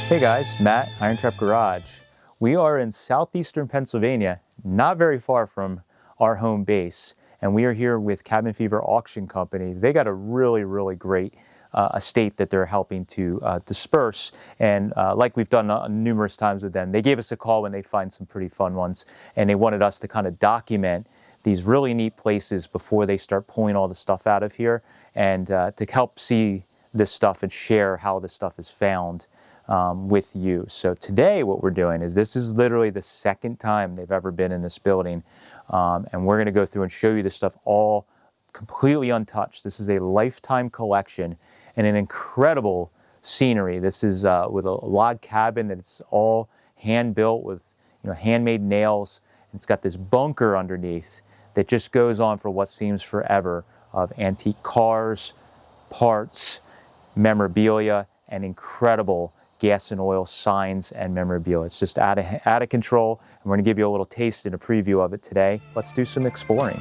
Hey guys, Matt, IronTrap Garage. We are in southeastern Pennsylvania, not very far from our home base, and we are here with Cabin Fever Auction Company. They got a really great estate that they're helping to disperse, and like we've done numerous times with them, they gave us a call when they find some pretty fun ones, and they wanted us to kind of document these really neat places before they start pulling all the stuff out of here, and to help see this stuff and share how this stuff is found with you. So today what we're doing is, this is literally the second time they've ever been in this building, and we're going to go through and show you this stuff all completely untouched. This is a lifetime collection and an incredible scenery. This is with a log cabin that's all hand built with handmade nails. It's got this bunker underneath that just goes on for what seems forever of antique cars, parts, memorabilia, and incredible gas and oil signs and memorabilia. It's just out of control, and we're going to give you a little taste and a preview of it today. Let's do some exploring.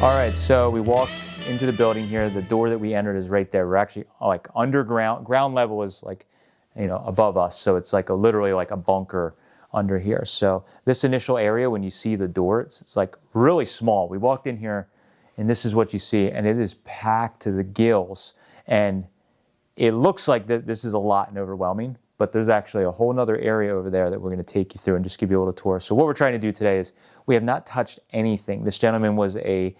All right, so we walked into the building here. The door that we entered is right there. We're actually like underground. Ground level is like, above us. So it's like literally like a bunker under here. So this initial area, when you see the door, it's like really small. We walked in here and this is what you see, and it is packed to the gills. And it looks like this is a lot and overwhelming, but there's actually a whole nother area over there that we're going to take you through and just give you a little tour. So what we're trying to do today is, we have not touched anything. This gentleman was a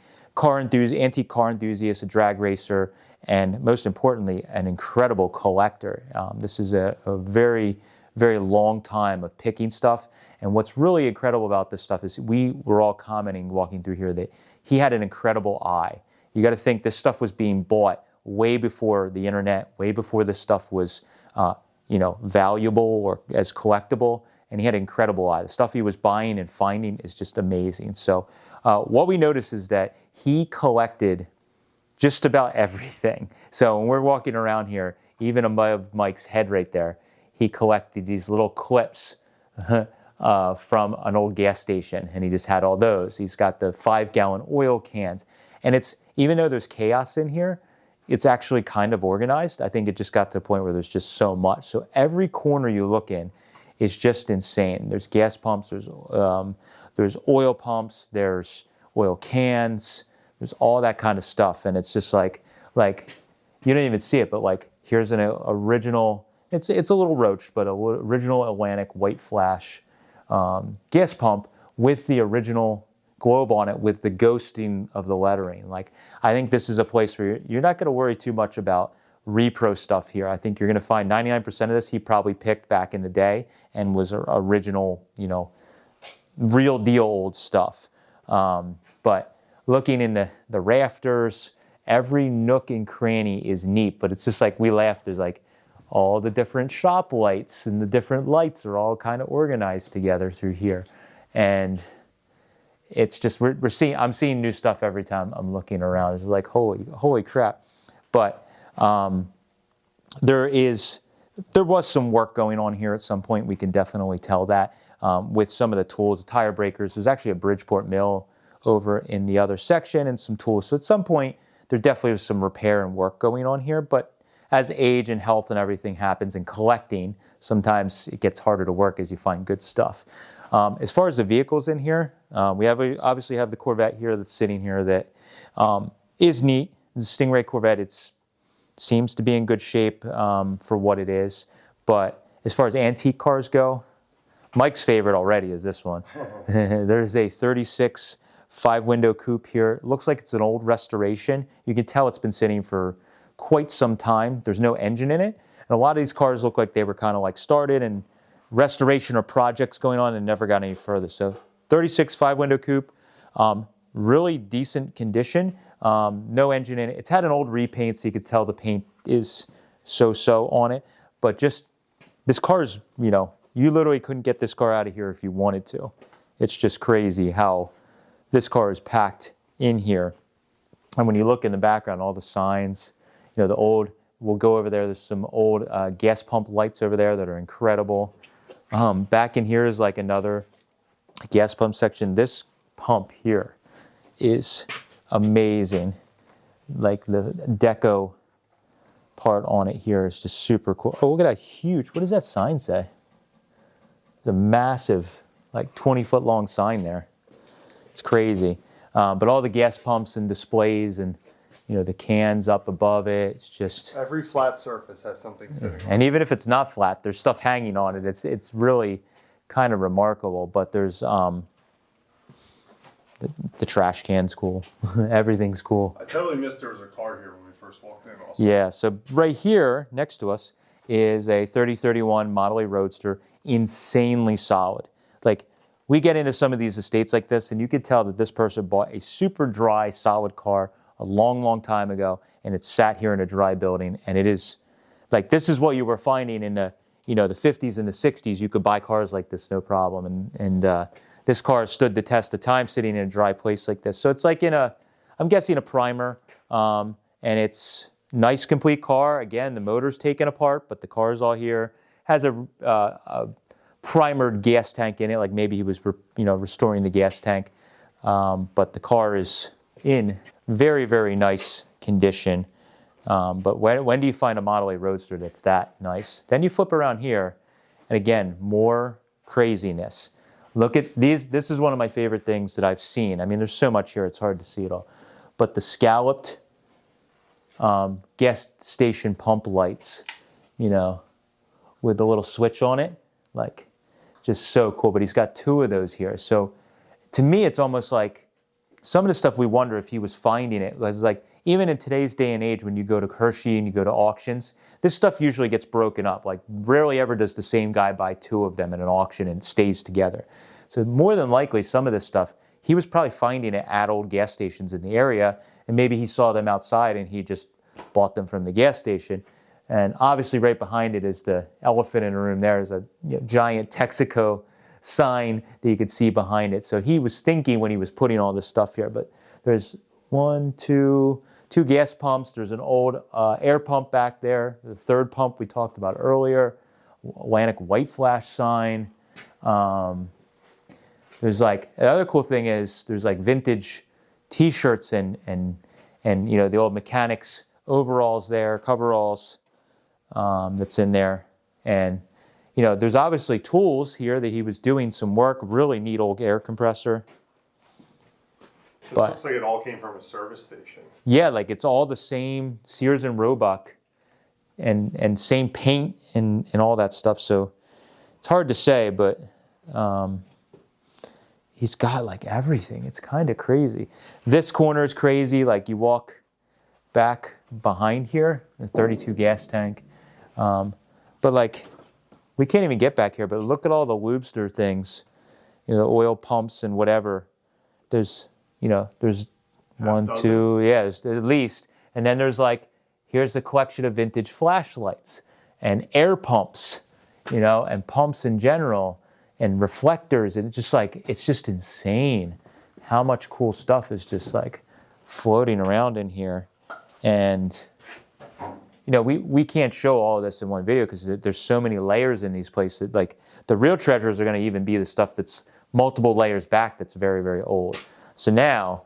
antique car enthusiast, a drag racer, and most importantly, an incredible collector. This is a very long time of picking stuff. And what's really incredible about this stuff is, we were all commenting walking through here that he had an incredible eye. You got to think this stuff was being bought way before the internet, way before this stuff was valuable or as collectible, and he had an incredible eye. The stuff he was buying and finding is just amazing. So what we noticed is that he collected just about everything. So when we're walking around here, even above Mike's head right there, he collected these little clips from an old gas station, and he just had all those. He's got the 5-gallon oil cans, and it's, even though there's chaos in here, it's actually kind of organized. I think it just got to the point where there's just so much. So every corner you look in is just insane. There's gas pumps, there's oil pumps, there's oil cans, there's all that kind of stuff. And it's just like you don't even see it, but like, here's an original, it's a little roached, but an original Atlantic white flash gas pump with the original globe on it with the ghosting of the lettering. Like, I think this is a place where you're not going to worry too much about repro stuff here. I think you're going to find 99% of this he probably picked back in the day and was original, real deal old stuff. But looking in the rafters, every nook and cranny is neat, but it's just like, we laugh, there's like all the different shop lights and the different lights are all kind of organized together through here. And it's just, I'm seeing new stuff every time I'm looking around. It's like, holy crap. But there is there was some work going on here at some point. We can definitely tell that with some of the tools, tire breakers. There's actually a Bridgeport mill over in the other section and some tools. So at some point, there definitely was some repair and work going on here. But as age and health and everything happens and collecting, sometimes it gets harder to work as you find good stuff. As far as the vehicles in here, we obviously have the Corvette here that's sitting here that is neat. The Stingray Corvette, it seems to be in good shape for what it is. But as far as antique cars go, Mike's favorite already is this one. There's a 36 5-window coupe here. It looks like it's an old restoration. You can tell it's been sitting for quite some time. There's no engine in it. And a lot of these cars look like they were kind of like started and restoration or projects going on and never got any further. So 36 5-window coupe, really decent condition. No engine in it. It's had an old repaint, so you could tell the paint is so-so on it. But just, this car is, you literally couldn't get this car out of here if you wanted to. It's just crazy how this car is packed in here. And when you look in the background, all the signs, the old, we'll go over there. There's some old gas pump lights over there that are incredible. Back in here is like another gas pump section. This pump here is amazing. Like the deco part on it here is just super cool. Oh, look at that huge, what does that sign say? It's a massive, like 20-foot long sign there. It's crazy. But all the gas pumps and displays and, the cans up above it, it's just... Every flat surface has something sitting on it. And even if it's not flat, there's stuff hanging on it. It's really kind of remarkable. But there's... The trash can's cool. Everything's cool. I totally missed there was a car here when we first walked in also. Yeah, so right here next to us is a 3031 Model A Roadster, insanely solid. Like, we get into some of these estates like this, and you could tell that this person bought a super dry, solid car a long time ago, and it's sat here in a dry building, and it is, like, this is what you were finding in the, the 50s and the 60s. You could buy cars like this, no problem, and this car has stood the test of time sitting in a dry place like this. So it's like I'm guessing a primer, and it's nice, complete car. Again, the motor's taken apart, but the car's all here. Has a primered gas tank in it, like maybe he was, restoring the gas tank. But the car is in very nice condition. But when do you find a Model A Roadster that's that nice? Then you flip around here, and again, more craziness. Look at these. This is one of my favorite things that I've seen. I mean, there's so much here, it's hard to see it all. But the scalloped gas station pump lights, with the little switch on it, like, just so cool. But he's got 2 of those here. So to me, it's almost like some of the stuff we wonder if he was finding it. Was like, even in today's day and age, when you go to Hershey and you go to auctions, this stuff usually gets broken up. Like, rarely ever does the same guy buy 2 of them in an auction and it stays together. So more than likely, some of this stuff, he was probably finding it at old gas stations in the area, and maybe he saw them outside and he just bought them from the gas station. And obviously right behind it is the elephant in the room. There is a giant Texaco sign that you could see behind it. So he was thinking when he was putting all this stuff here. But there's 2 gas pumps. There's an old air pump back there. The 3rd pump we talked about earlier. Atlantic white flash sign. There's like, the other cool thing is there's like vintage t-shirts and the old mechanics overalls there, coveralls that's in there. And there's obviously tools here that he was doing some work. Really neat old air compressor. This looks like it all came from a service station. Yeah, like it's all the same Sears and Roebuck and same paint and all that stuff. So it's hard to say, but he's got like everything. It's kind of crazy. This corner is crazy. Like, you walk back behind here, the 32 gas tank. But like, we can't even get back here, but look at all the Lubster things, oil pumps and whatever. There's 1, 2, there's at least. And then there's like, here's a collection of vintage flashlights and air pumps, and pumps in general and reflectors. And it's just insane how much cool stuff is just like floating around in here. And you know, we can't show all of this in one video because there's so many layers in these places. Like the real treasures are going to even be the stuff that's multiple layers back that's very, very old. So now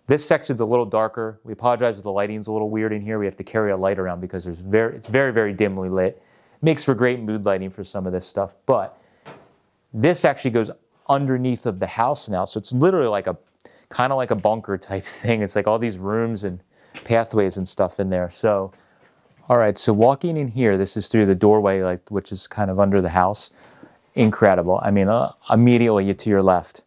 this section's a little darker. We apologize if the lighting's a little weird in here. We have to carry a light around because it's very, very dimly lit. Makes for great mood lighting for some of this stuff. But this actually goes underneath of the house now. So it's literally like a kind of like a bunker type thing. It's like all these rooms and pathways and stuff in there. So, all right, so walking in here, this is through the doorway, like which is kind of under the house. Incredible. I mean, immediately to your left,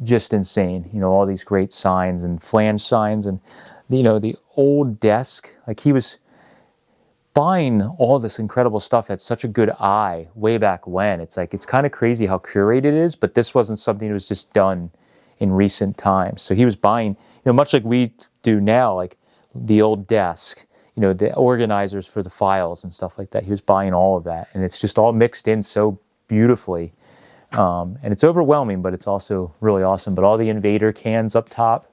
just insane. You know, all these great signs and flange signs and, you know, the old desk. Like he was buying all this incredible stuff had such a good eye way back when. It's like, it's kind of crazy how curated it is, but this wasn't something that was just done in recent times. So he was buying, you know, much like we do now, like the old desk, you know, the organizers for the files and stuff like that. He was buying all of that. And it's just all mixed in so beautifully. And it's overwhelming, but it's also really awesome. But all the Invader cans up top,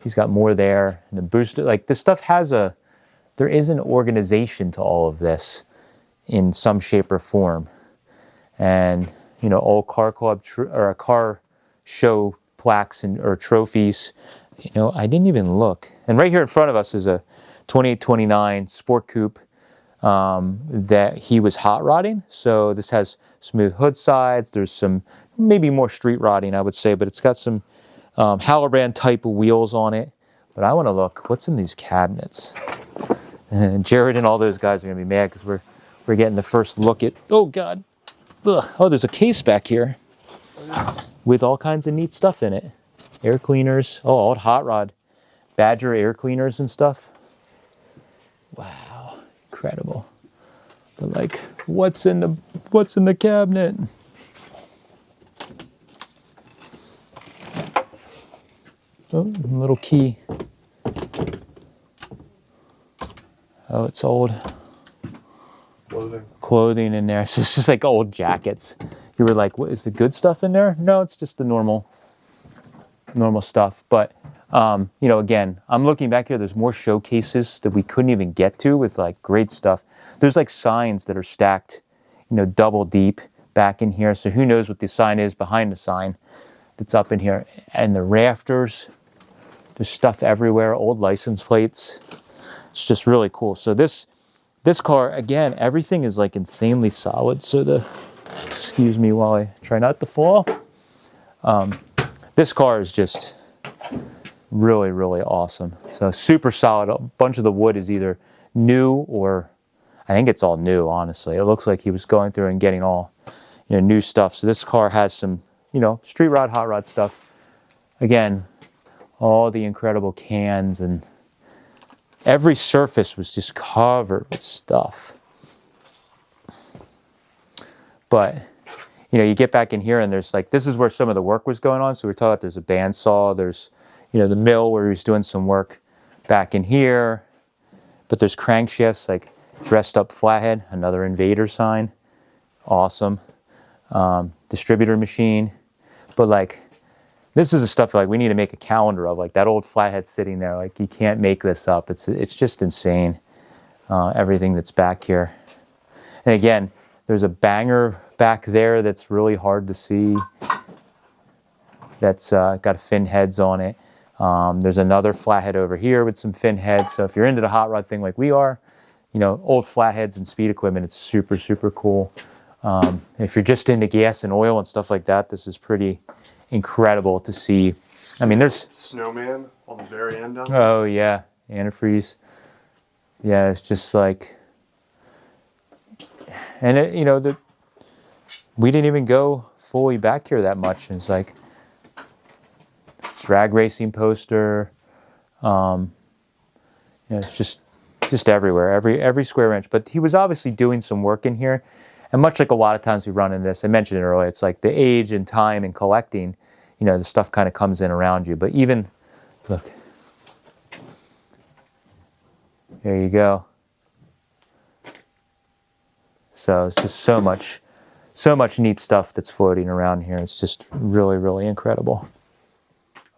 he's got more there. And the booster, like this stuff has there is an organization to all of this in some shape or form. And, you know, old car club or a car show plaques or trophies. You know, I didn't even look. And right here in front of us is a 2829 Sport Coupe that he was hot rodding. So this has smooth hood sides. There's some maybe more street rodding, I would say, but it's got some Halloran type of wheels on it. But I want to look, what's in these cabinets? And Jared and all those guys are going to be mad because we're getting the first look at, oh God. Ugh. Oh, there's a case back here with all kinds of neat stuff in it. Air cleaners, oh, old hot rod, Badger air cleaners and stuff. Wow, incredible. But like, what's in the cabinet? Oh, little key. Oh, it's old clothing in there. So it's just like old jackets. You were like, what is the good stuff in there? No, it's just the normal stuff. But, you know, again, I'm looking back here. There's more showcases that we couldn't even get to with like great stuff. There's like signs that are stacked, you know, double deep back in here. So who knows what the sign is behind the sign that's up in here. And the rafters, there's stuff everywhere, old license plates. It's just really cool. So this car, again, everything is like insanely solid. So excuse me while I try not to fall. This car is just really, really awesome. So super solid. A bunch of the wood is either new or I think it's all new, honestly. It looks like he was going through and getting all, you know, new stuff. So this car has some, you know, street rod, hot rod stuff. Again, all the incredible cans and every surface was just covered with stuff. But, you know, you get back in here and there's like, this is where some of the work was going on. So we're talking about there's a bandsaw, there's, you know, the mill where he was doing some work back in here. But there's crankshafts, like dressed up flathead, another Invader sign. Awesome. Distributor machine. But like, this is the stuff like we need to make a calendar of, like that old flathead sitting there. Like you can't make this up. It's just insane. Everything that's back here. And again, there's a banger back there that's really hard to see. That's got fin heads on it. There's another flathead over here with some fin heads. So if you're into the hot rod thing like we are, you know, old flatheads and speed equipment, it's super, super cool. If you're just into gas and oil and stuff like that, this is pretty incredible to see. I mean, there's snowman on the very end down there. Oh yeah, antifreeze. Yeah, it's just like, and it, you know, we didn't even go fully back here that much. And it's like drag racing poster. You know, it's just everywhere, every square inch. But he was obviously doing some work in here. And much like a lot of times we run into this, I mentioned it earlier, it's like the age and time and collecting, you know, the stuff kind of comes in around you. But even, look, there you go. So it's just so much neat stuff that's floating around here. It's just really, really incredible.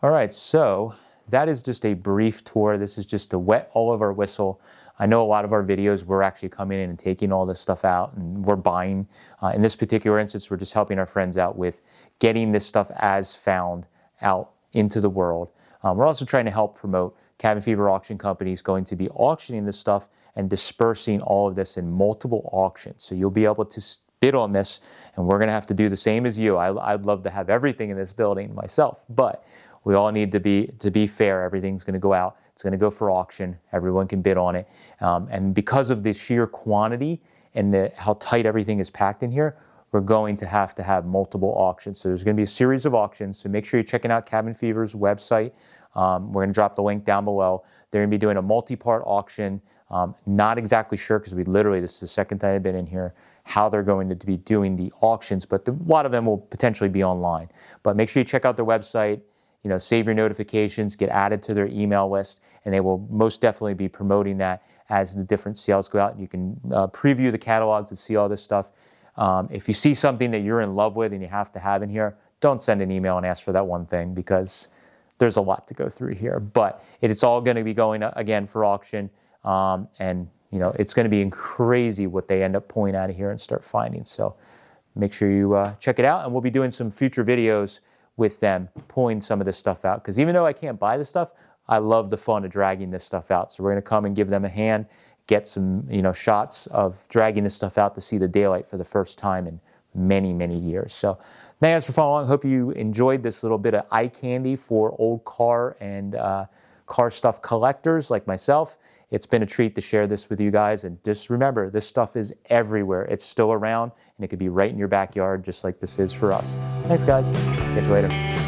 All right, so that is just a brief tour. This is just to wet all of our whistle I know a lot of our videos, we're actually coming in and taking all this stuff out and we're buying. In this particular instance, we're just helping our friends out with getting this stuff as found out into the world. We're also trying to help promote Cabin Fever Auction Company is going to be auctioning this stuff and dispersing all of this in multiple auctions. So you'll be able to bid on this, and we're going to have to do the same as you. I'd love to have everything in this building myself, but we all need to be fair. Everything's going to go out. It's going to go for auction. Everyone can bid on it. And because of the sheer quantity and how tight everything is packed in here, we're going to have multiple auctions. So there's going to be a series of auctions. So make sure you're checking out Cabin Fever's website. We're going to drop the link down below. They're going to be doing a multi-part auction. Not exactly sure because this is the second time I've been in here, how they're going to be doing the auctions, but a lot of them will potentially be online. But make sure you check out their website, save your notifications, get added to their email list, and they will most definitely be promoting that as the different sales go out. You can preview the catalogs and see all this stuff. If you see something that you're in love with and you have to have in here, don't send an email and ask for that one thing because there's a lot to go through here. But it's all going to be going again for auction, and it's going to be crazy what they end up pulling out of here and start finding. So make sure you check it out, and we'll be doing some future videos with them pulling some of this stuff out, because even though I can't buy this stuff, I love the fun of dragging this stuff out. So we're going to come and give them a hand, get some shots of dragging this stuff out to see the daylight for the first time in many, many years. So thanks for following along. Hope you enjoyed this little bit of eye candy for old car and car stuff collectors like myself. It's been a treat to share this with you guys. And just remember, this stuff is everywhere. It's still around, and it could be right in your backyard just like this is for us. Thanks, guys. Catch you later.